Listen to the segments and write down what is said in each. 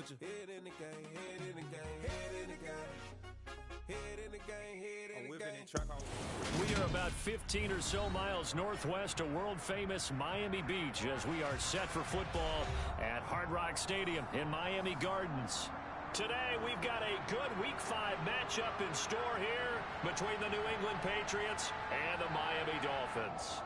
Put your head in the game, head in the game, head in the game. Head in the game, head in the game. We are about 15 or so miles northwest of world-famous Miami Beach as we are set for football at Hard Rock Stadium in Miami Gardens. Today, we've got a good Week 5 matchup in store here between the New England Patriots and the Miami Dolphins.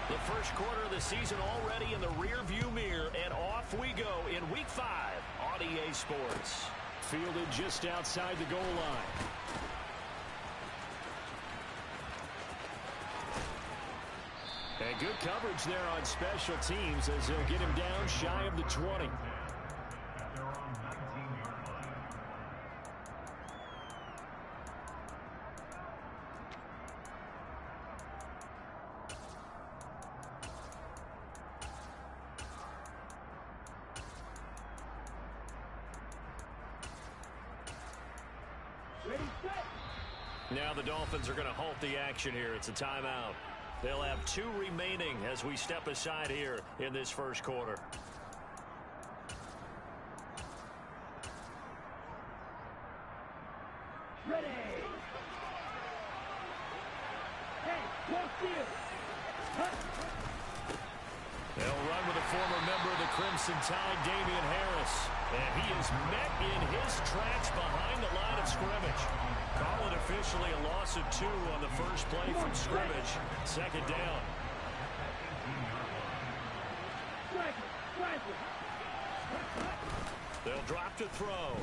The first quarter of the season already in the rear-view mirror, and off we go in Week 5 on EA Sports. Fielded just outside the goal line. And good coverage there on special teams as they'll get him down shy of the 20. Now the Dolphins are going to halt the action here. It's a timeout. They'll have 2 remaining as we step aside here in this first quarter. Ready. Hey, walk here. They'll run with a former member of the Crimson Tide, Damian Harris. And he is met in his tracks behind the line of scrimmage. Call it officially a loss of 2 on the first play from scrimmage. Second down. They'll drop to throw.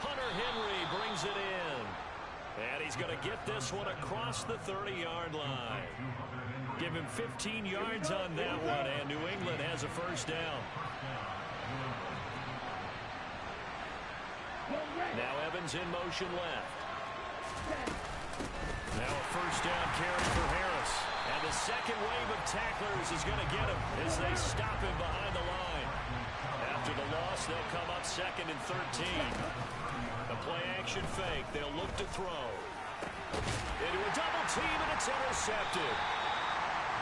Hunter Henry brings it in. And he's going to get this one across the 30-yard line. Give him 15 yards on that one, and New England has a first down. Now Evans in motion left. Now a first down carry for Harris. And the second wave of tacklers is going to get him as they stop him behind the line. After the loss, they'll come up second and 13. A play-action fake. They'll look to throw. Into a double team, and it's intercepted.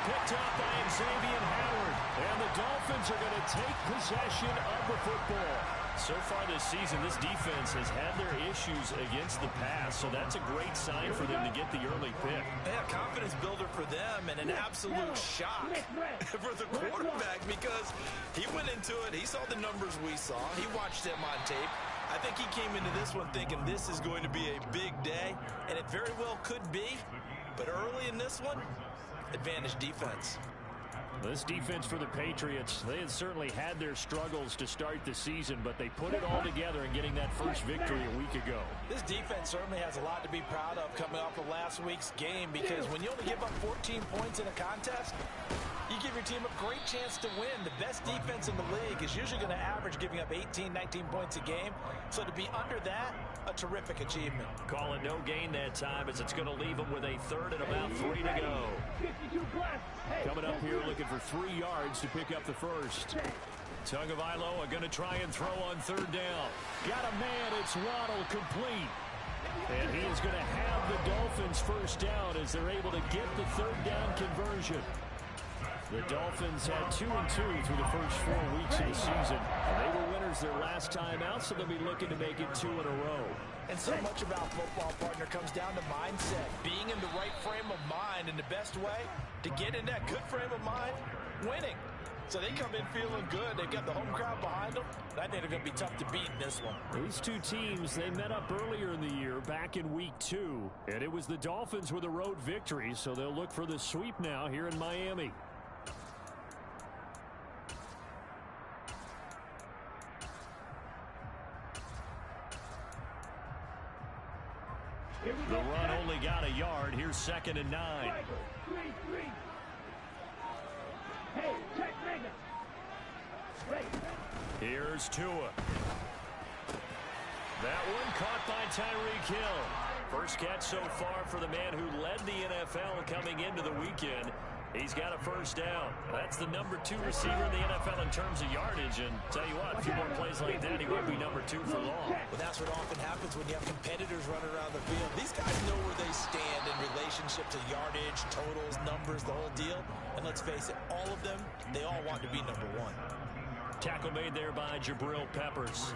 Picked up by Xavier Howard. And the Dolphins are going to take possession of the football. So far this season, this defense has had their issues against the pass, so that's a great sign for them to get the early pick. Yeah, confidence builder for them and an absolute shock for the quarterback because he went into it. He saw the numbers we saw. He watched them on tape. I think he came into this one thinking this is going to be a big day, and it very well could be. But early in this one, advantage defense. This defense for the Patriots, they had certainly had their struggles to start the season, but they put it all together in getting that first victory a week ago. This defense certainly has a lot to be proud of coming off of last week's game because when you only give up 14 points in a contest, you give your team a great chance to win. The best defense in the league is usually going to average giving up 18, 19 points a game. So to be under that, a terrific achievement. Call it no gain that time as it's going to leave them with a third and about 3 to go. Coming up here looking for 3 yards to pick up the first. Tagovailoa are going to try and throw on third down. Got a man, it's Waddle, complete. And he is going to have the Dolphins first down as they're able to get the third down conversion. The Dolphins had 2-2 through the first 4 weeks of the season. They were winners their last time out, so they'll be looking to make it 2 in a row. And so much about football, partner, comes down to mindset. Being in the right frame of mind, and the best way to get in that good frame of mind, winning. So they come in feeling good. They've got the home crowd behind them. I think they're going to be tough to beat in this one. These two teams, they met up earlier in the year, back in Week 2. And it was the Dolphins with a road victory, so they'll look for the sweep now here in Miami. The run only got a yard. Here's 2nd and 9. Here's Tua. That one caught by Tyreek Hill. First catch so far for the man who led the NFL coming into the weekend. He's got a first down. That's the number 2 receiver in the NFL in terms of yardage. And tell you what, a few more plays like that, he won't be number 2 for long. Well, that's what often happens when you have competitors running around the field. These guys know where they stand in relationship to yardage, totals, numbers, the whole deal. And let's face it, all of them, they all want to be number 1. Tackle made there by Jabril Peppers.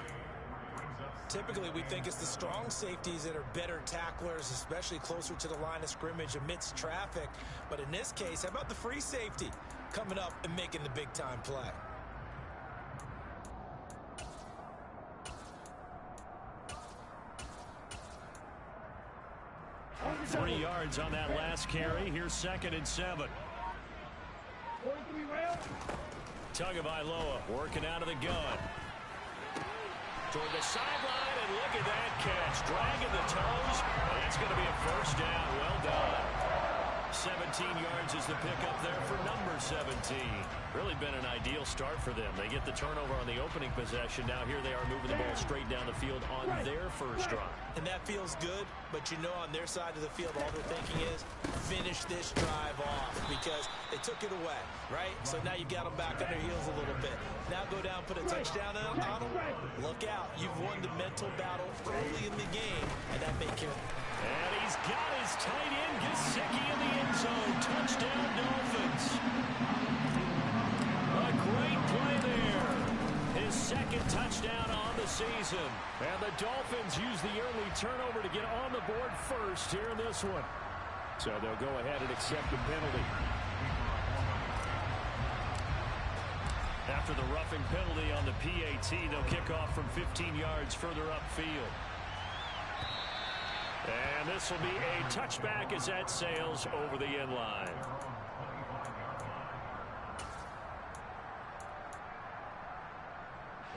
Typically, we think it's the strong safeties that are better tacklers, especially closer to the line of scrimmage amidst traffic. But in this case, how about the free safety coming up and making the big-time play? Three yards on that last carry. Here's 2nd and 7. Tagovailoa working out of the gun. Toward the sideline, and look at that catch. Dragging the toes. And that's going to be a first down. Well done. 17 yards is the pickup there for number 17. Really been an ideal start for them. They get the turnover on the opening possession. Now here they are moving the ball straight down the field on their first drive. And that feels good, but you know on their side of the field, all they're thinking is finish this drive off because they took it away, right? So now you got them back on their heels a little bit. Now go down, put a touchdown on them. Look out. You've won the mental battle early in the game, and that may kill. And he's got his tight end, Gesicki, in the end zone. Touchdown, Dolphins. A great play there. His 2nd touchdown on the season. And the Dolphins use the early turnover to get on the board first here in this one. So they'll go ahead and accept the penalty. After the roughing penalty on the PAT, they'll kick off from 15 yards further upfield. And this will be a touchback as that sails over the end line.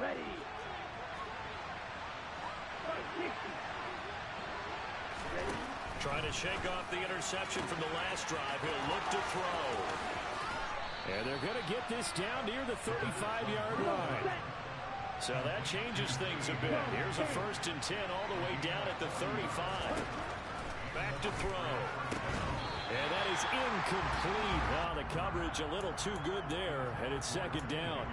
Ready. Trying to shake off the interception from the last drive. He'll look to throw. And they're going to get this down near the 35-yard line. So that changes things a bit. Here's a 1st and 10 all the way down at the 35. Back to throw. And that is incomplete. Now the coverage a little too good there, and it's 2nd down.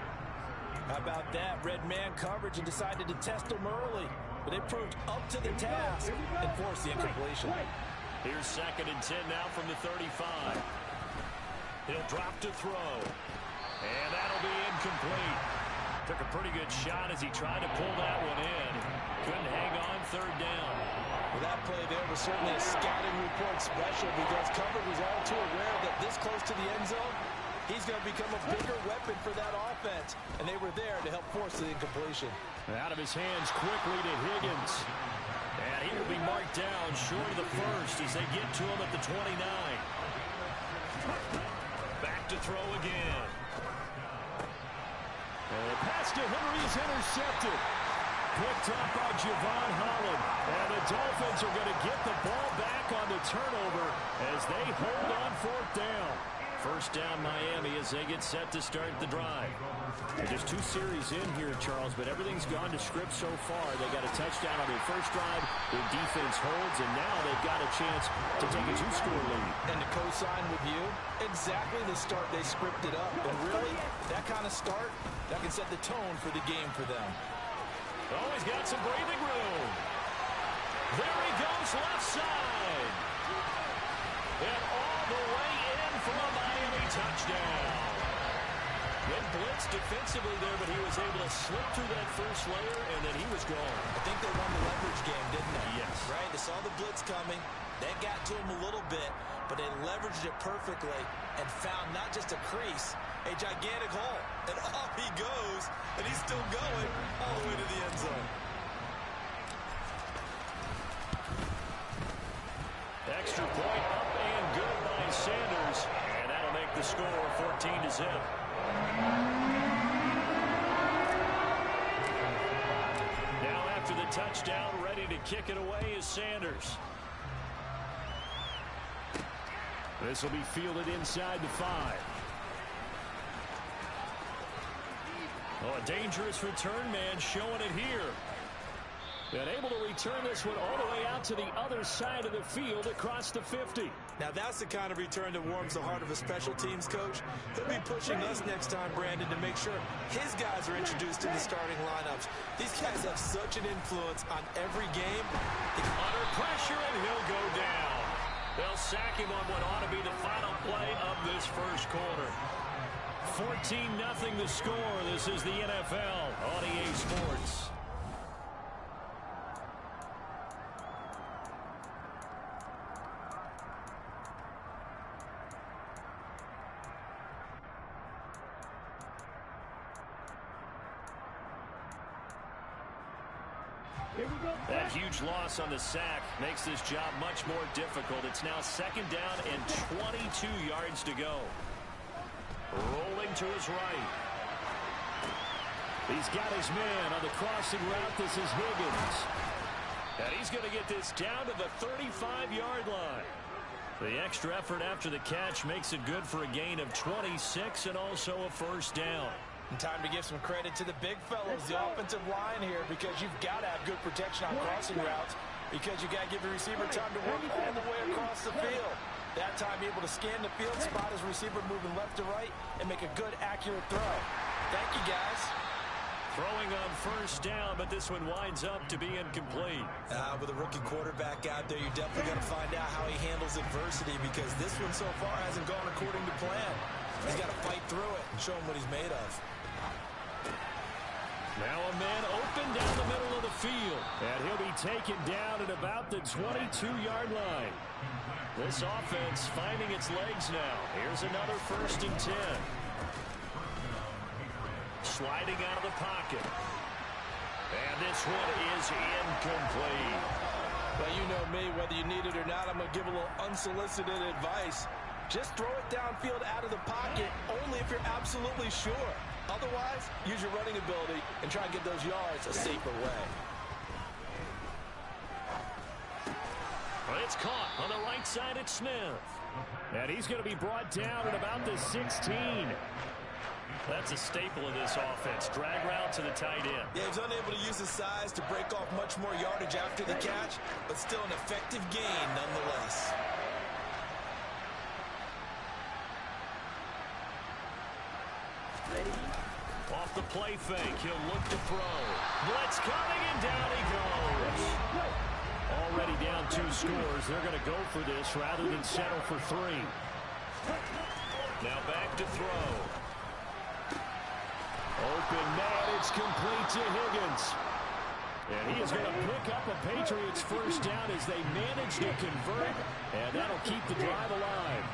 How about that? Red man coverage and decided to test them early. But they proved up to the task and forced the incompletion. Here's 2nd and 10 now from the 35. He'll drop to throw. And that'll be incomplete. Took a pretty good shot as he tried to pull that one in. Couldn't hang on 3rd down. Well, that play there was certainly a scouting report special because coverage was all too aware that this close to the end zone, he's going to become a bigger weapon for that offense. And they were there to help force the incompletion. Out of his hands quickly to Higgins. And he will be marked down short of the 1st as they get to him at the 29. Back to throw again. And the pass to Henry is intercepted. Picked up by Javon Holland. And the Dolphins are going to get the ball back on the turnover as they hold on 4th down. First down Miami as they get set to start the drive. And just 2 series in here, Charles, but everything's gone to script so far. They got a touchdown on their first drive. Their defense holds, and now they've got a chance to take a 2-score lead. And to co-sign with you, exactly the start they scripted up. And really, that kind of start, that can set the tone for the game for them. Oh, he's got some breathing room. There he goes, left side. And all the way in for a Miami touchdown. Good blitz defensively there, but he was able to slip through that first layer, and then he was gone. I think they won the leverage game, didn't they? Yes. Right? They saw the blitz coming. That got to him a little bit, but they leveraged it perfectly and found not just a crease, a gigantic hole. And off he goes, and he's still going all the way to the end zone. Extra point up and good by Sanders. And that'll make the score 14-0. Now after the touchdown, ready to kick it away is Sanders. This will be fielded inside the 5. Oh, a dangerous return man showing it here. And able to return this one all the way out to the other side of the field across the 50. Now that's the kind of return that warms the heart of a special teams coach. He'll be pushing us next time, Brandon, to make sure his guys are introduced in the starting lineups. These guys have such an influence on every game. Under pressure, and he'll go down. They'll sack him on what ought to be the final play of this first quarter. 14-0 the score. This is the NFL on EA Sports. That huge loss on the sack makes this job much more difficult. It's now 2nd down and 22 yards to go. Rolling to his right. He's got his man on the crossing route. This is Higgins. And he's going to get this down to the 35-yard line. The extra effort after the catch makes it good for a gain of 26 and also a first down. And time to give some credit to the big fellows, the offensive line here, because you've got to have good protection on crossing routes, because you got to give the receiver time to work all the way across the field. That time able to scan the field, spot his receiver moving left to right, and make a good, accurate throw. Thank you, guys. Throwing on first down, but this one winds up to be incomplete. With a rookie quarterback out there, you're definitely going to find out how he handles adversity, because this one so far hasn't gone according to plan. He's got to fight through it and show him what he's made of. Now a man open down the middle of the field. And he'll be taken down at about the 22-yard line. This offense finding its legs now. Here's another 1st and 10. Sliding out of the pocket. And this one is incomplete. Well, you know me, whether you need it or not, I'm going to give a little unsolicited advice. Just throw it downfield out of the pocket only if you're absolutely sure. Otherwise, use your running ability and try and get those yards a safer way. It's caught on the right side at Smith. And he's going to be brought down at about the 16. That's a staple of this offense. Drag route to the tight end. Yeah, he's unable to use his size to break off much more yardage after the catch, but still an effective gain nonetheless. Off the play fake, he'll look to throw. Blitz coming, and down he goes. Already down 2 scores. They're going to go for this rather than settle for 3. Now back to throw. Open man, it's complete to Higgins. And he is going to pick up a Patriots first down as they manage to convert, and that'll keep the drive alive.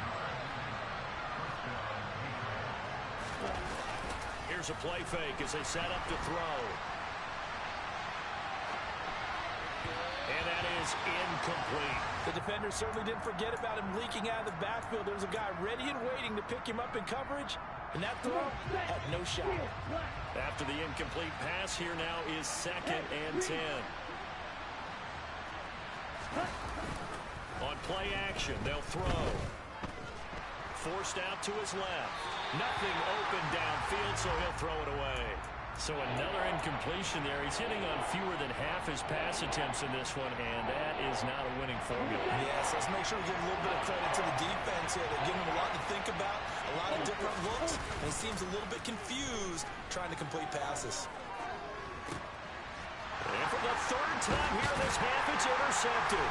Here's a play fake as they set up to throw. And that is incomplete. The defender certainly didn't forget about him leaking out of the backfield. There was a guy ready and waiting to pick him up in coverage, and that throw had no shot. After the incomplete pass, here now is 2nd and 10. On play action, they'll throw. Forced out to his left. Nothing open downfield, so he'll throw it away. So another incompletion there. He's hitting on fewer than half his pass attempts in this one, and that is not a winning formula. Yes, let's make sure we give a little bit of credit to the defense here. They're giving him a lot to think about, a lot of different looks, and he seems a little bit confused trying to complete passes. And for the 3rd time here in this half, it's intercepted.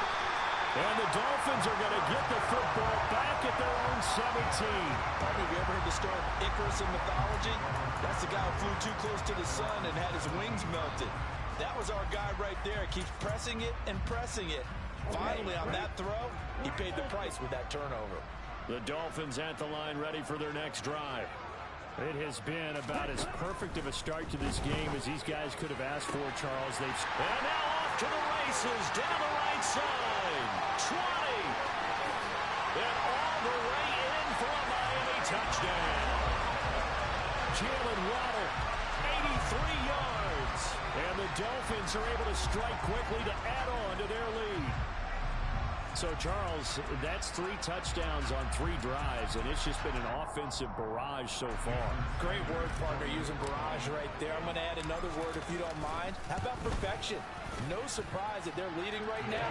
And the Dolphins are going to get the football back at their own 17. Have you ever heard the story of Icarus in mythology? That's the guy who flew too close to the sun and had his wings melted. That was our guy right there. Keeps pressing it and pressing it. Finally, on that throw, he paid the price with that turnover. The Dolphins at the line ready for their next drive. It has been about as perfect of a start to this game as these guys could have asked for, Charles. And now off to the races, down the right side. 20. And all the way in for a Miami touchdown. Jalen Waddle, 83 yards. And the Dolphins are able to strike quickly to add on to their lead. So, Charles, that's 3 touchdowns on 3 drives, and it's just been an offensive barrage so far. Great word, partner, using barrage right there. I'm going to add another word if you don't mind. How about perfection? No surprise that they're leading right now.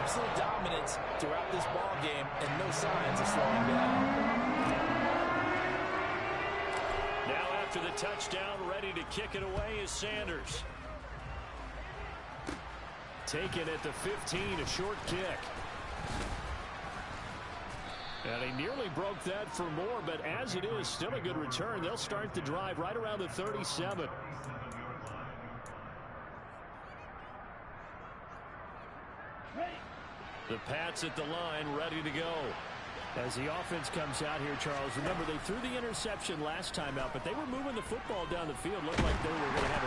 Absolute dominance throughout this ball game, and no signs of slowing down. Now after the touchdown, ready to kick it away is Sanders. Taken at the 15, a short kick. And he nearly broke that for more, but as it is, still a good return. They'll start the drive right around the 37. The Pats at the line, ready to go. As the offense comes out here, Charles, remember they threw the interception last time out, but they were moving the football down the field. Looked like they were going to have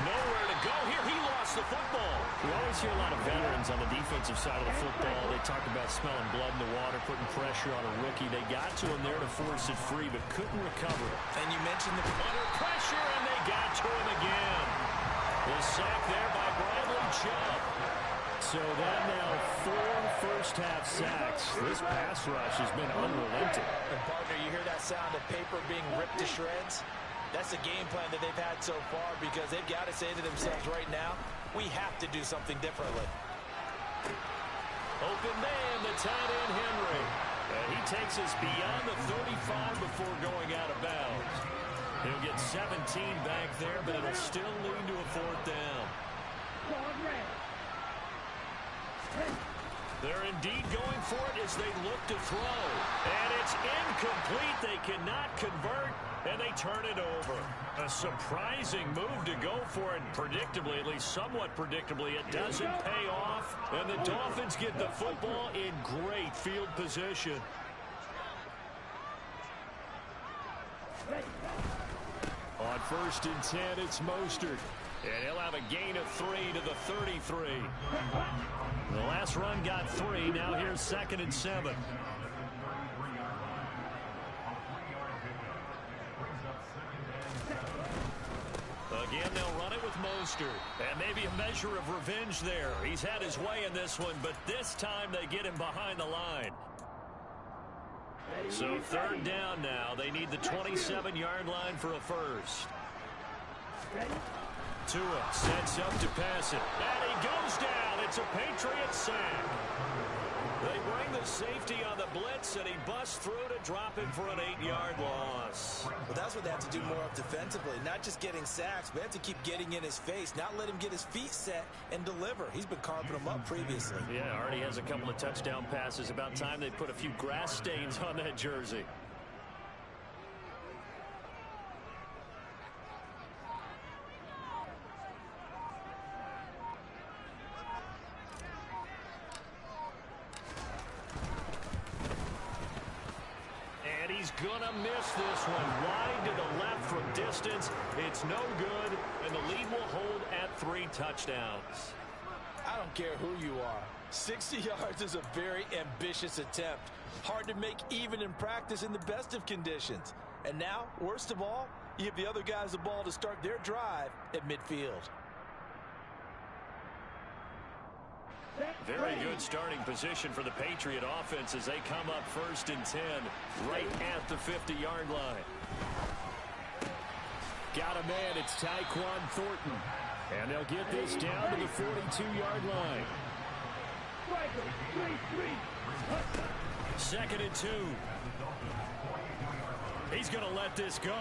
nowhere to go. Here, he lost the football. We always hear a lot of veterans on the defensive side of the football. They talk about smelling blood in the water, putting pressure on a rookie. They got to him there to force it free, but couldn't recover it. And you mentioned the under pressure, and they got to him again. The sack there by Bradley Chubb. So that now 4 first-half sacks. This pass rush has been unrelenting. And partner, you hear that sound of paper being ripped to shreds? That's the game plan that they've had so far because they've got to say to themselves right now, we have to do something differently. Open man, the tight end Henry. And he takes us beyond the 35 before going out of bounds. He'll get 17 back there, but it'll still lead to a 4th down. They're indeed going for it as they look to throw. And it's incomplete. They cannot convert, and they turn it over. A surprising move to go for it. Predictably, at least somewhat predictably, it doesn't pay off. And the Dolphins get the football in great field position. On 1st and 10, it's Mostert. And he'll have a gain of 3 to the 33. The last run got 3. Now here's 2nd and 7. Again, they'll run it with Mostert. And maybe a measure of revenge there. He's had his way in this one, but this time they get him behind the line. So 3rd down now. They need the 27-yard line for a first. Tua sets up to pass it. And he goes down. It's a Patriot sack. They bring the safety on the blitz, and he busts through to drop it for an 8-yard loss. Well, that's what they have to do more of defensively. Not just getting sacks, but they have to keep getting in his face, not let him get his feet set and deliver. He's been carving them up previously. Yeah, already has a couple of touchdown passes. About time they put a few grass stains on that jersey. Gonna miss this one. Wide to the left from distance. It's no good, and the lead will hold at 3 touchdowns. I don't care who you are. 60 yards is a very ambitious attempt. Hard to make even in practice in the best of conditions. And now, worst of all, you give the other guys the ball to start their drive at midfield. Very good starting position for the Patriot offense as they come up 1st and 10 right at the 50-yard line. Got a man, it's Tyquan Thornton. And they'll get this down to the 42-yard line. 2nd and 2. He's going to let this go.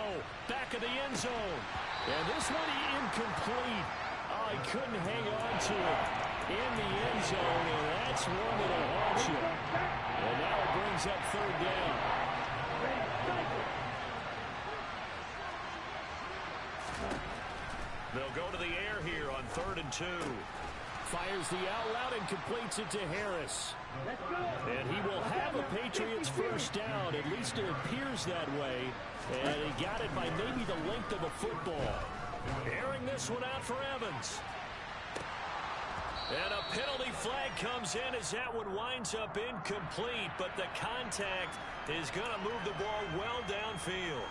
Back of the end zone. And this one incomplete. Oh, he couldn't hang on to it in the end zone, and that's one that'll haunt you. And now it brings up 3rd down. They'll go to the air here on 3rd and 2. Fires the out route and completes it to Harris. And he will have a Patriots first down. At least it appears that way. And he got it by maybe the length of a football. Airing this one out for Evans. And a penalty flag comes in as that one winds up incomplete, but the contact is going to move the ball well downfield.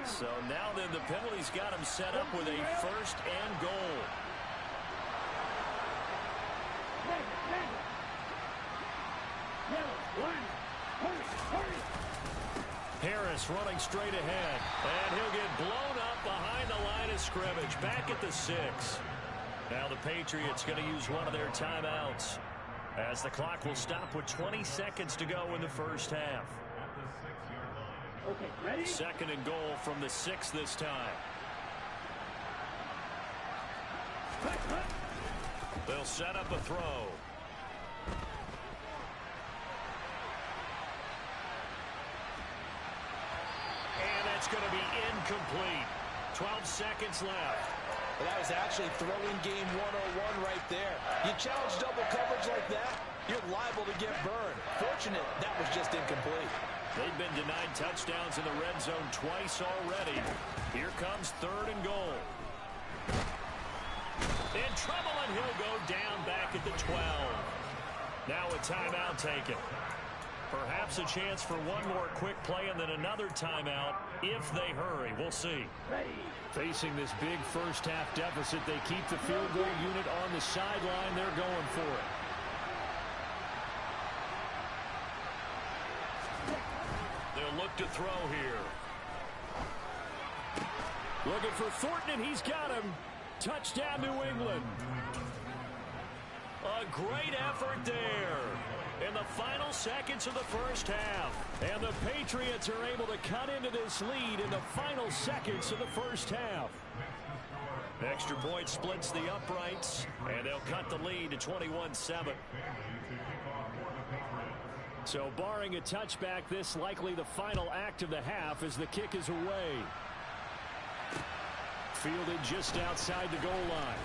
So now then the penalty's got him set up with a 1st and goal. Harris running straight ahead. And he'll get blown up behind the line of scrimmage. Back at the 6. Now the Patriots going to use one of their timeouts, as the clock will stop with 20 seconds to go in the first half. Okay, ready? 2nd and goal from the 6 this time. They'll set up a throw. And that's going to be incomplete. 12 seconds left. Well, that was actually throwing game 101 right there. You challenge double coverage like that, you're liable to get burned. Fortunate that was just incomplete. They've been denied touchdowns in the red zone twice already. Here comes 3rd and goal. In trouble, and he'll go down back at the 12. Now a timeout taken. Perhaps a chance for one more quick play and then another timeout if they hurry. We'll see. Ready. Facing this big first half deficit, they keep the field goal unit on the sideline. They're going for it. They'll look to throw here. Looking for Thornton, and he's got him. Touchdown, New England. A great effort there in the final seconds of the first half. And the Patriots are able to cut into this lead in the final seconds of the first half. Extra point splits the uprights, and they'll cut the lead to 21-7. So barring a touchback, this likely the final act of the half as the kick is away. Fielded just outside the goal line.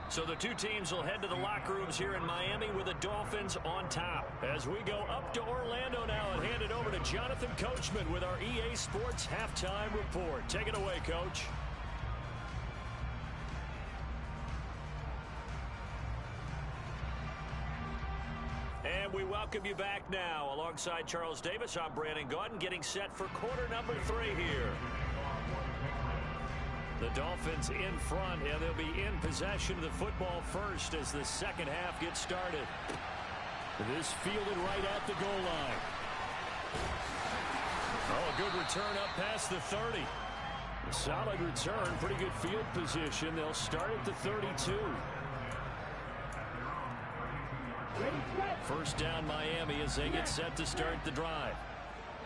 So the two teams will head to the locker rooms here in Miami with the Dolphins on top. As we go up to Orlando now and hand it over to Jonathan Coachman with our EA Sports Halftime Report. Take it away, Coach. And we welcome you back now. Alongside Charles Davis, I'm Brandon Gaudin, getting set for quarter number 3 here. The Dolphins in front, and they'll be in possession of the football first as the second half gets started. This fielded right at the goal line. Oh, a good return up past the 30. A solid return, pretty good field position. They'll start at the 32. First down Miami as they get set to start the drive.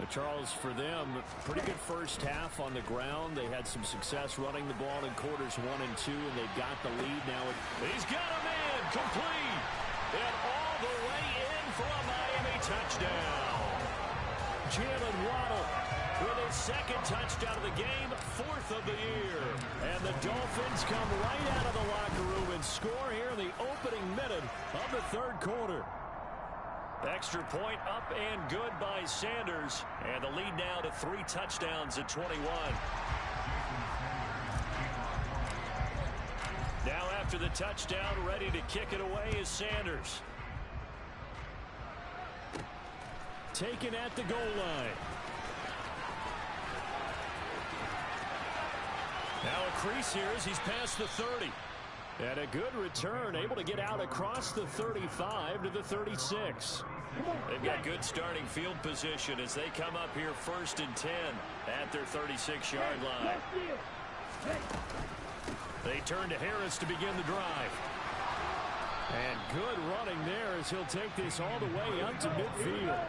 Charles, for them, pretty good first half on the ground. They had some success running the ball in quarters 1 and 2, and they've got the lead now. He's got a man complete, and all the way in for a Miami touchdown. Jalen Waddle with his 2nd touchdown of the game, 4th of the year. And the Dolphins come right out of the locker room and score here in the opening minute of the 3rd quarter. Extra point up and good by Sanders. And the lead now to 3 touchdowns at 21. Now after the touchdown, ready to kick it away is Sanders. Taken at the goal line. Now a crease here as he's past the 30. And a good return, able to get out across the 35 to the 36. They've got good starting field position as they come up here 1st and 10 at their 36-yard line. They turn to Harris to begin the drive. And good running there as he'll take this all the way up to midfield.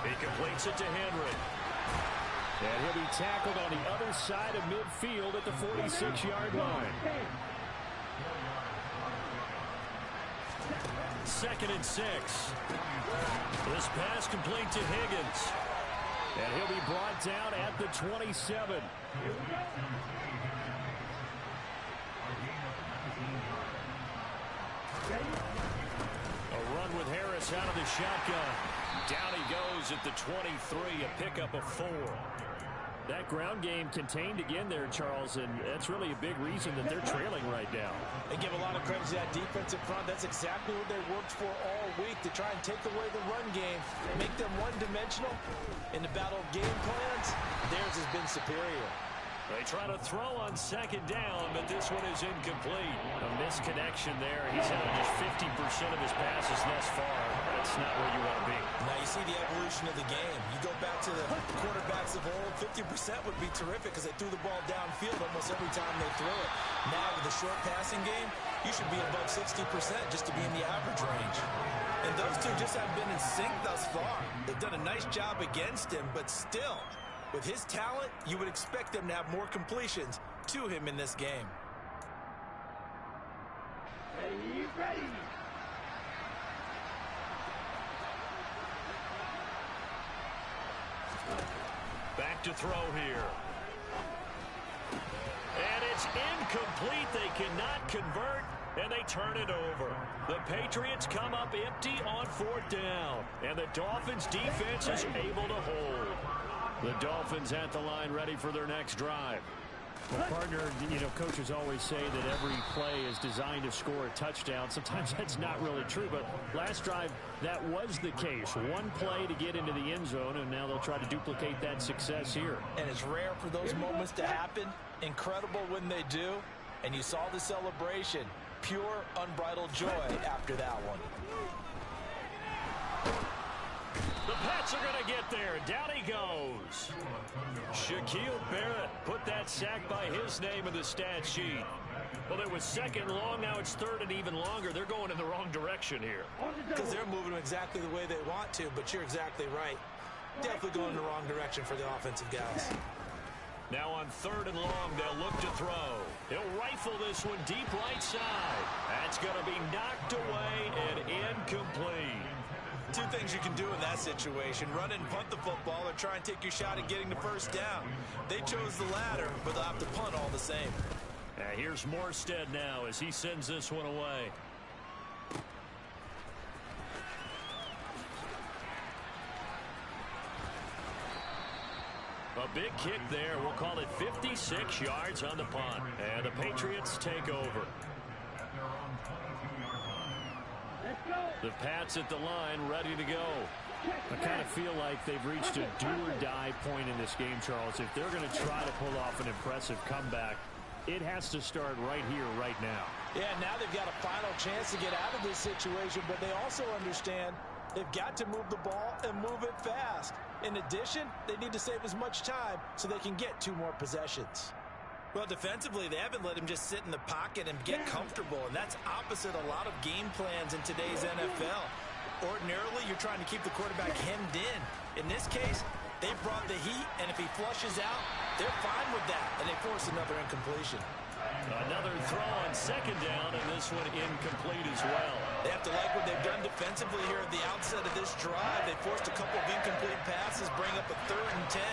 He completes it to Henry. And he'll be tackled on the other side of midfield at the 46-yard line. 2nd and 6. This pass complete to Higgins. And he'll be brought down at the 27. A run with Harris out of the shotgun. Down he goes at the 23, a pickup of 4. That ground game contained again there, Charles, and that's really a big reason that they're trailing right now. They give a lot of credit to that defensive front. That's exactly what they worked for all week, to try and take away the run game, make them one-dimensional. In the battle of game plans, theirs has been superior. They try to throw on second down, but this one is incomplete. A misconnection there. He's had just 50% of his passes thus far. That's not where you want to be. Now you see the evolution of the game. You go back to the quarterbacks of old, 50% would be terrific because they threw the ball downfield almost every time they threw it. Now with the short passing game, you should be above 60% just to be in the average range. And those two just haven't been in sync thus far. They've done a nice job against him, but still, with his talent, you would expect them to have more completions to him in this game. Ready. Back to throw here. And it's incomplete. They cannot convert, and they turn it over. The Patriots come up empty on fourth down, and the Dolphins' defense is able to hold. The Dolphins at the line ready for their next drive. Well, partner, you know, coaches always say that every play is designed to score a touchdown. Sometimes that's not really true, but last drive, that was the case. One play to get into the end zone, and now they'll try to duplicate that success here. And it's rare for those moments to happen. Incredible when they do. And you saw the celebration. Pure, unbridled joy after that one. The Pats are going to get there. Down he goes. Shaquille Barrett put that sack by his name in the stat sheet. Well, it was second long. Now it's third and even longer. They're going in the wrong direction here. Because they're moving exactly the way they want to, but you're exactly right. Definitely going in the wrong direction for the offensive guys. Now on third and long, they'll look to throw. He'll rifle this one deep right side. That's going to be knocked away and incomplete. Two things you can do in that situation: run and punt the football, or try and take your shot at getting the first down. They chose the latter, but they'll have to punt all the same. Here's Morstead now as he sends this one away. A big kick there. We'll call it 56 yards on the punt. And the Patriots take over. The Pats at the line, ready to go. I kind of feel like they've reached a do-or-die point in this game, Charles. If they're going to try to pull off an impressive comeback, it has to start right here, right now. Yeah, now they've got a final chance to get out of this situation, but they also understand they've got to move the ball and move it fast. In addition, they need to save as much time so they can get 2 more possessions. Well, defensively, they haven't let him just sit in the pocket and get comfortable, and that's opposite a lot of game plans in today's NFL. Ordinarily, you're trying to keep the quarterback hemmed in. In this case, they brought the heat, and if he flushes out, they're fine with that, and they force another incompletion. Another throw on second down, and this one incomplete as well. They have to like what they've done defensively here at the outset of this drive. They forced a couple of incomplete passes, bring up a 3rd and 10.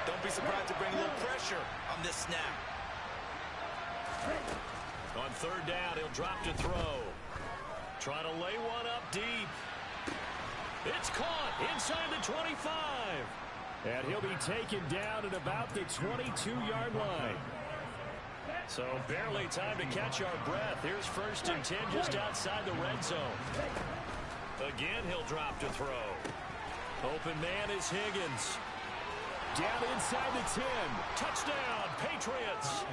Don't be surprised to bring a little pressure on this snap. On third down, he'll drop to throw. Trying to lay one up deep. It's caught inside the 25. And he'll be taken down at about the 22-yard line. So barely time to catch our breath. Here's 1st and 10 just outside the red zone. Again, he'll drop to throw. Open man is Higgins. Down inside the 10. Touchdown, Patriots.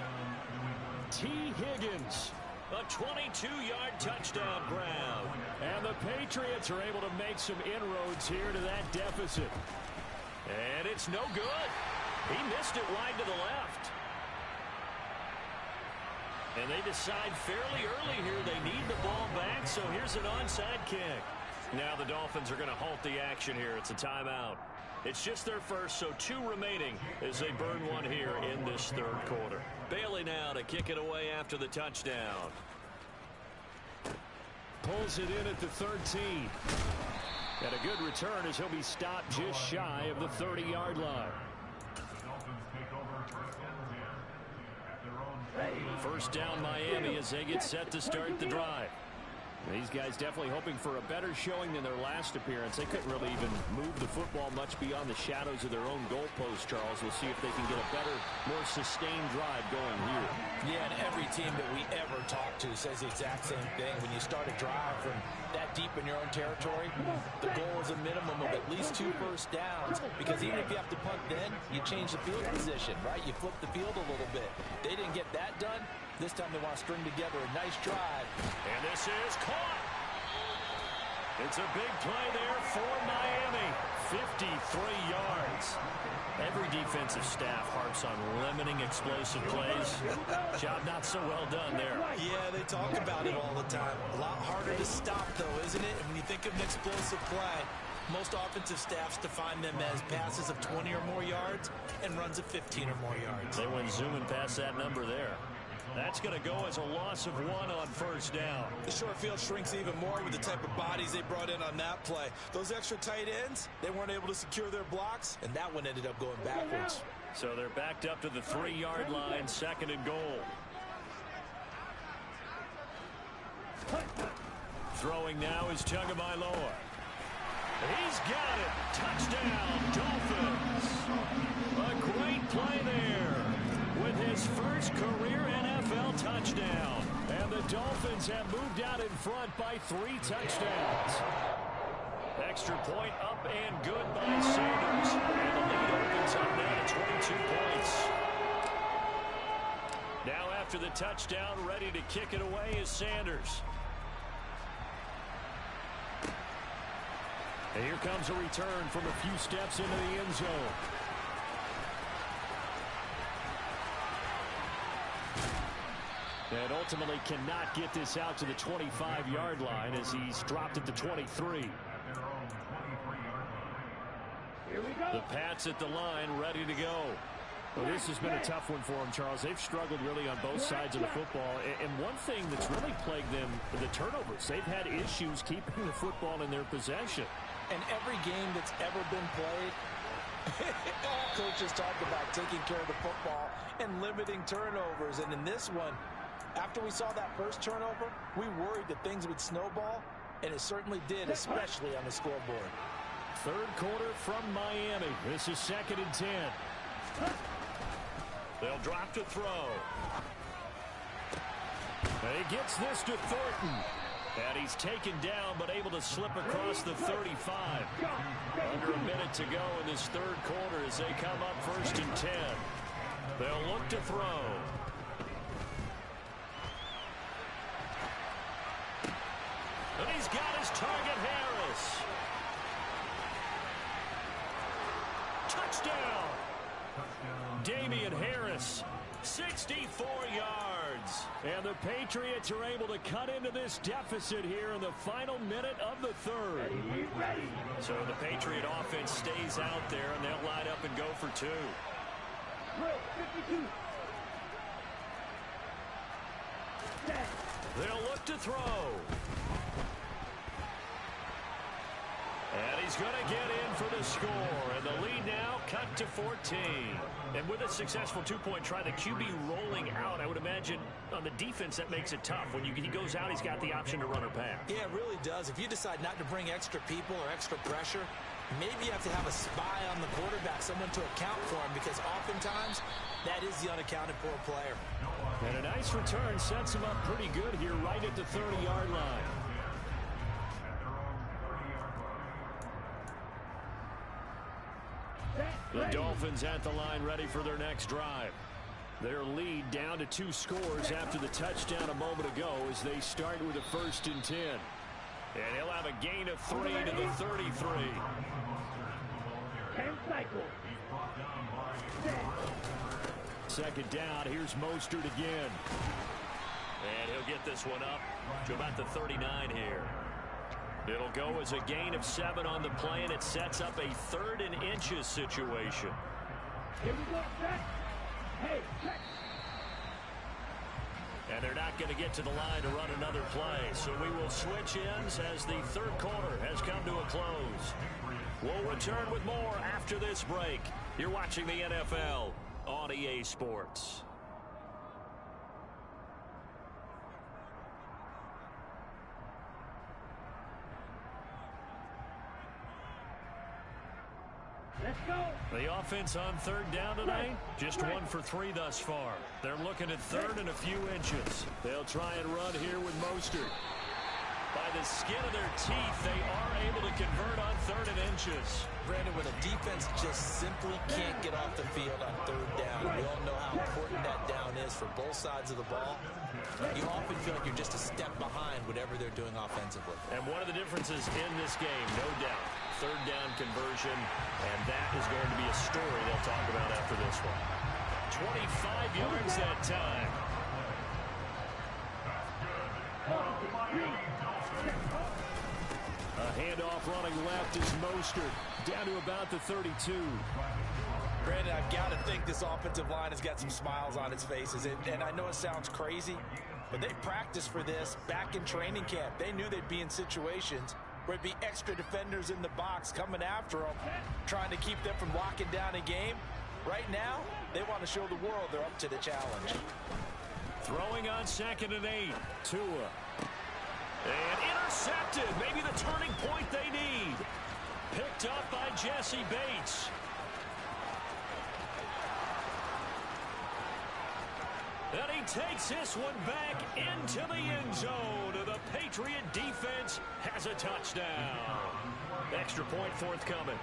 T. Higgins, a 22-yard touchdown grab. And the Patriots are able to make some inroads here to that deficit. And it's no good. He missed it wide to the left. And they decide fairly early here they need the ball back, so here's an onside kick. Now the Dolphins are going to halt the action here. It's a timeout. It's just their first, so 2 remaining as they burn one here in this 3rd quarter. Bailey now to kick it away after the touchdown. Pulls it in at the 13. And a good return as he'll be stopped just shy of the 30-yard line. First down Miami as they get set to start the drive. These guys definitely hoping for a better showing than their last appearance. They couldn't really even move the football much beyond the shadows of their own goalpost, Charles. We'll see if they can get a better, more sustained drive going here. Yeah, and every team that we ever talk to says the exact same thing. When you start a drive from that deep in your own territory, the goal is a minimum of at least 2 first downs, because even if you have to punt then, you change the field position, right? You flip the field a little bit. They didn't get that done. This time they want to string together a nice drive. And this is caught. It's a big play there for Miami. 53 yards. Every defensive staff harps on limiting explosive plays. Job not so well done there. Yeah, they talk about it all the time. A lot harder to stop, though, isn't it? And when you think of an explosive play, most offensive staffs define them as passes of 20 or more yards and runs of 15 or more yards. They went zooming past that number there. That's going to go as a loss of 1 on first down. The short field shrinks even more with the type of bodies they brought in on that play. Those extra tight ends, they weren't able to secure their blocks, and that one ended up going backwards. So they're backed up to the 3-yard line, 2nd and goal. Throwing now is Tagovailoa. He's got it. Touchdown, Dolphins. A great play there with his first career NFL touchdown. And the Dolphins have moved out in front by 3 touchdowns. Extra point up and good by Sanders. And the lead opens up now to 22 points. Now after the touchdown, ready to kick it away is Sanders. And here comes a return from a few steps into the end zone. And ultimately cannot get this out to the 25-yard line as he's dropped at the 23. The Pats at the line, ready to go. Well, this has been a tough one for them, Charles. They've struggled really on both sides of the football. And one thing that's really plagued them, the turnovers. They've had issues keeping the football in their possession. And every game that's ever been played, all coaches talk about taking care of the football and limiting turnovers. And in this one, after we saw that first turnover, we worried that things would snowball, and it certainly did, especially on the scoreboard. 3rd quarter from Miami. This is 2nd and 10. They'll drop to throw. He gets this to Thornton. And he's taken down, but able to slip across the 35. Under a minute to go in this 3rd quarter as they come up 1st and 10. They'll look to throw. And he's got his target, Harris. Touchdown. Damian Harris, 64 yards. And the Patriots are able to cut into this deficit here in the final minute of the 3rd. So the Patriot offense stays out there, and they'll line up and go for 2. They'll look to throw. And he's going to get in for the score. And the lead now cut to 14. And with a successful 2-point try, the QB rolling out, I would imagine on the defense that makes it tough. When he goes out, he's got the option to run or pass. Yeah, it really does. If you decide not to bring extra people or extra pressure, maybe you have to have a spy on the quarterback, someone to account for him, because oftentimes that is the unaccounted for player. And a nice return sets him up pretty good here right at the 30-yard line. The Dolphins at the line, ready for their next drive. Their lead down to 2 scores after the touchdown a moment ago as they start with a 1st and 10. And he'll have a gain of 3 to the 33. 10 cycles. 2nd down, here's Mostert again. And he'll get this one up to about the 39 here. It'll go as a gain of 7 on the play, and it sets up a 3rd and inches situation. Here we go, check. Hey, check. And they're not going to get to the line to run another play. So we will switch ends as the 3rd quarter has come to a close. We'll return with more after this break. You're watching the NFL on EA Sports. Let's go. The offense on third down tonight, just 1 for 3 thus far. They're looking at third and a few inches. They'll try and run here with Mostert. By the skin of their teeth, they are able to convert on third and inches. Brandon, when a defense just simply can't get off the field on third down, we all know how important that down is for both sides of the ball. You often feel like you're just a step behind whatever they're doing offensively. And one of the differences in this game, no doubt, third down conversion, and that is going to be a story they'll talk about after this one. 25 yards that time. A handoff running left is Mostert, down to about the 32. Brandon, I've got to think this offensive line has got some smiles on its faces. And I know it sounds crazy, but they practiced for this back in training camp. They knew they'd be in situations where it'd be extra defenders in the box coming after them, trying to keep them from locking down a game. Right now, they want to show the world they're up to the challenge. Throwing on 2nd and 8. Tua. And intercepted. Maybe the turning point they need. Picked up by Jesse Bates. And he takes this one back into the end zone. And the Patriot defense has a touchdown. Extra point forthcoming.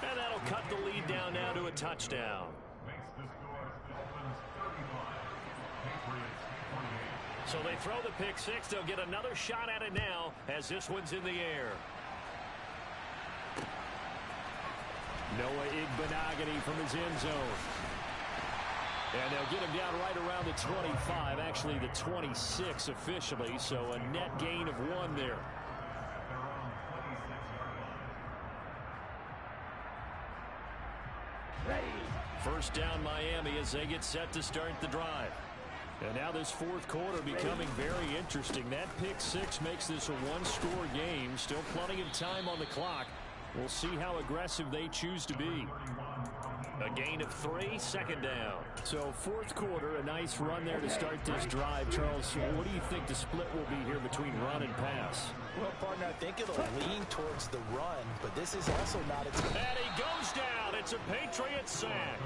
And that'll cut the lead down now to a touchdown. So they throw the pick six. They'll get another shot at it now as this one's in the air. Noah Igbenogany from his end zone. And they'll get him down right around the 25, actually the 26 officially, so a net gain of 1 there. Ready. First down Miami as they get set to start the drive. And now this fourth quarter becoming very interesting. That pick six makes this a one-score game. Still plenty of time on the clock. We'll see how aggressive they choose to be. A gain of 3, second down. So fourth quarter, a nice run there to start this drive. Charles, what do you think the split will be here between run and pass? Well, partner, I think it'll lean towards the run, but this is also not its... And he goes down. It's a Patriot sack.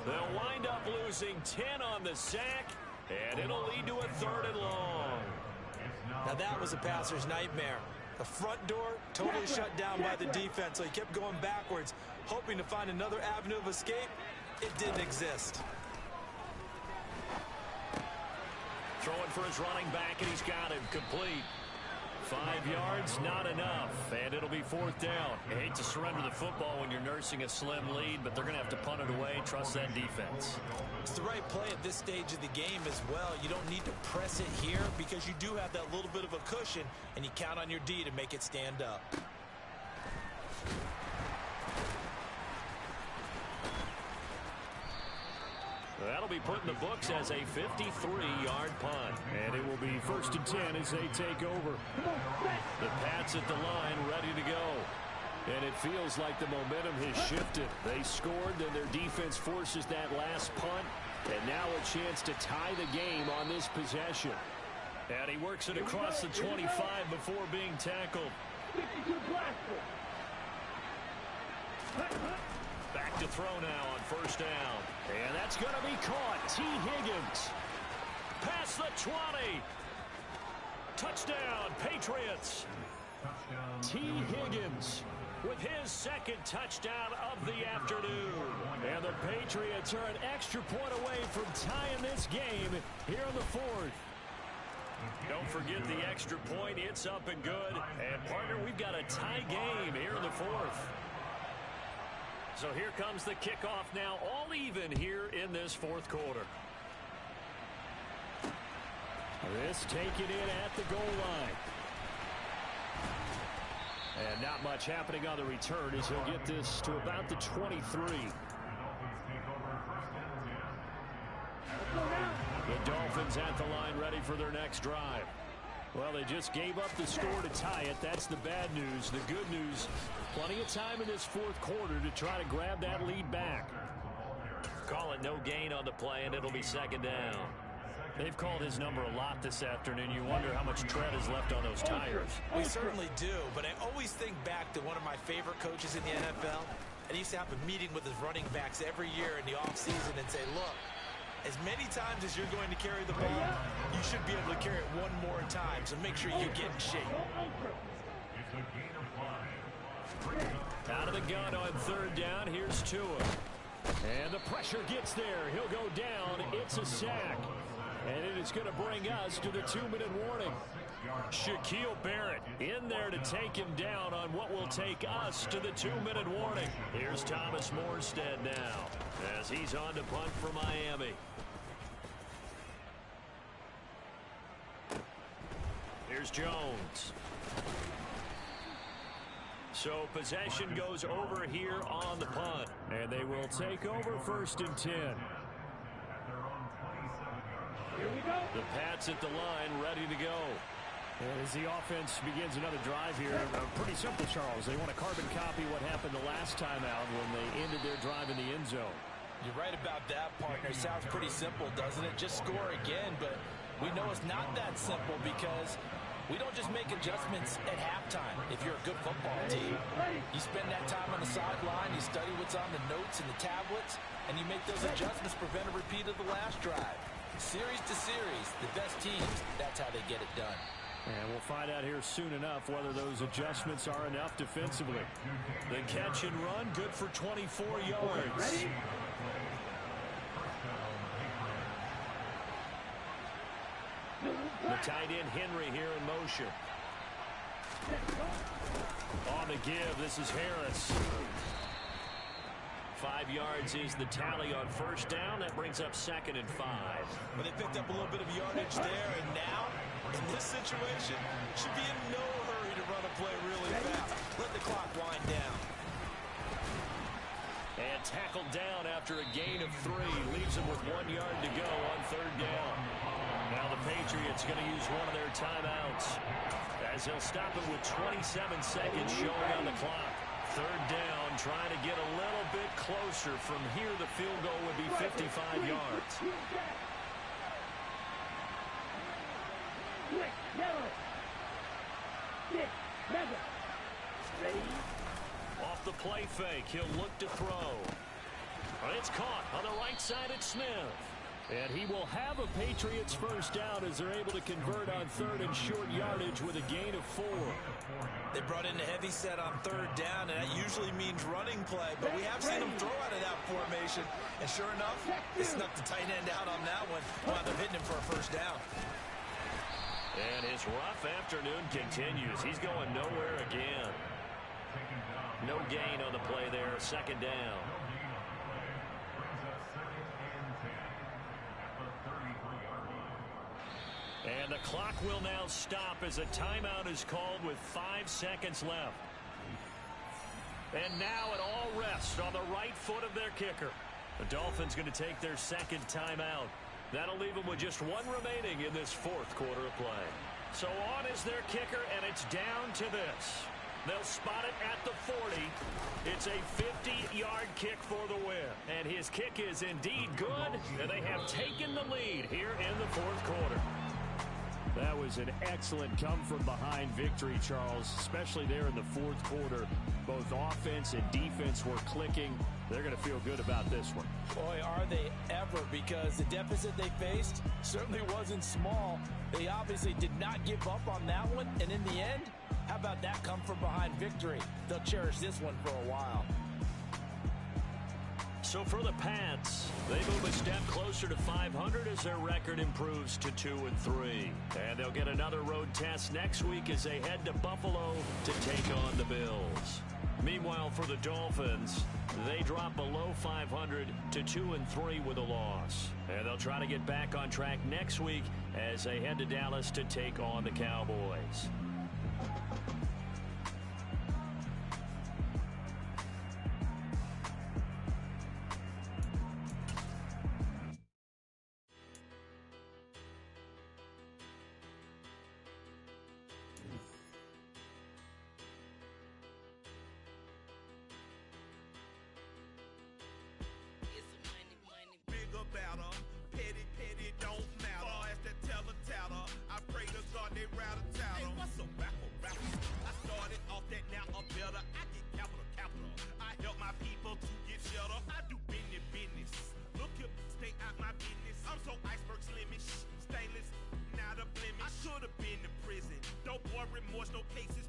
They'll wind up losing 10 on the sack, and it'll lead to a 3rd and long. Now that was a passer's nightmare. The front door totally shut down by the defense, so he kept going backwards, hoping to find another avenue of escape. It didn't exist. Throwing for his running back, and he's got him complete. 5 yards, not enough, and it'll be 4th down. You hate to surrender the football when you're nursing a slim lead, but they're going to have to punt it away. Trust that defense. It's the right play at this stage of the game as well. You don't need to press it here because you do have that little bit of a cushion, and you count on your D to make it stand up. That'll be put in the books as a 53-yard punt. And it will be 1st and 10 as they take over. The Pats at the line ready to go. And it feels like the momentum has shifted. They scored, and their defense forces that last punt. And now a chance to tie the game on this possession. And he works it across the 25 before being tackled. Back to throw now on 1st down. And that's going to be caught. T. Higgins. Past the 20. Touchdown, Patriots. T. Higgins with his 2nd touchdown of the afternoon. And the Patriots are an extra point away from tying this game here in the 4th. Don't forget the extra point. It's up and good. And, partner, we've got a tie game here in the 4th. So here comes the kickoff now, all even here in this 4th quarter. This taken in at the goal line. And not much happening on the return as he'll get this to about the 23. The Dolphins at the line ready for their next drive. Well, they just gave up the score to tie it. That's the bad news. The good news, plenty of time in this 4th quarter to try to grab that lead back. Call it no gain on the play, and it'll be 2nd down. They've called his number a lot this afternoon. You wonder how much tread is left on those tires. We certainly do, but I always think back to one of my favorite coaches in the NFL. And he used to have a meeting with his running backs every year in the offseason and say, look, as many times as you're going to carry the ball, you should be able to carry it one more time, so make sure you get in shape. Out of the gun on third down. Here's Tua. And the pressure gets there. He'll go down. It's a sack. And it is going to bring us to the 2-minute warning. Shaquille Barrett in there to take him down on what will take us to the 2-minute warning. Here's Thomas Morstead now as he's on to punt for Miami. Here's Jones. So possession goes over here on the punt. And they will take over 1st and 10. The Pats at the line, ready to go. As the offense begins another drive here, pretty simple, Charles. They want to carbon copy what happened the last time out when they ended their drive in the end zone. You're right about that, partner. It sounds pretty simple, doesn't it? Just score again, but we know it's not that simple because we don't just make adjustments at halftime if you're a good football team. You spend that time on the sideline, you study what's on the notes and the tablets, and you make those adjustments, prevent a repeat of the last drive. Series to series, the best teams, that's how they get it done. And we'll find out here soon enough whether those adjustments are enough defensively. The catch and run, good for 24 yards. The tight end Henry here in motion. On the give, this is Harris. 5 yards is the tally on first down. That brings up 2nd and 5. But they picked up a little bit of yardage there, and now, in this situation, should be in no hurry to run a play really fast. Let the clock wind down. And tackled down after a gain of 3. Leaves him with 1 yard to go on third down. Now the Patriots going to use one of their timeouts as they'll stop it with 27 seconds showing on the clock. Third down, trying to get a little bit closer. From here, the field goal would be 55 yards. Off the play fake, he'll look to throw. It's caught on the right side at Smith. And he will have a Patriots first down as they're able to convert on third and short yardage with a gain of 4. They brought in a heavy set on third down, and that usually means running play. But we have seen them throw out of that formation. And sure enough, they snuck the tight end out on that one. Wound up hitting him for a first down. And his rough afternoon continues. He's going nowhere again. No gain on the play there. 2nd down. And the clock will now stop as a timeout is called with 5 seconds left. And now it all rests on the right foot of their kicker. The Dolphins going to take their 2nd timeout. That'll leave them with just 1 remaining in this 4th quarter of play. So on is their kicker, and it's down to this. They'll spot it at the 40. It's a 50-yard kick for the win. And his kick is indeed good, and they have taken the lead here in the 4th quarter. That was an excellent come-from-behind victory, Charles, especially there in the 4th quarter. Both offense and defense were clicking. They're going to feel good about this one. Boy, are they ever, because the deficit they faced certainly wasn't small. They obviously did not give up on that one, and in the end, how about that come-from-behind victory? They'll cherish this one for a while. So for the Pats, they move a step closer to 500 as their record improves to 2-3. And they'll get another road test next week as they head to Buffalo to take on the Bills. Meanwhile, for the Dolphins, they drop below 500 to 2-3 with a loss. And they'll try to get back on track next week as they head to Dallas to take on the Cowboys. About 'em, petty, don't matter. remorse, no cases.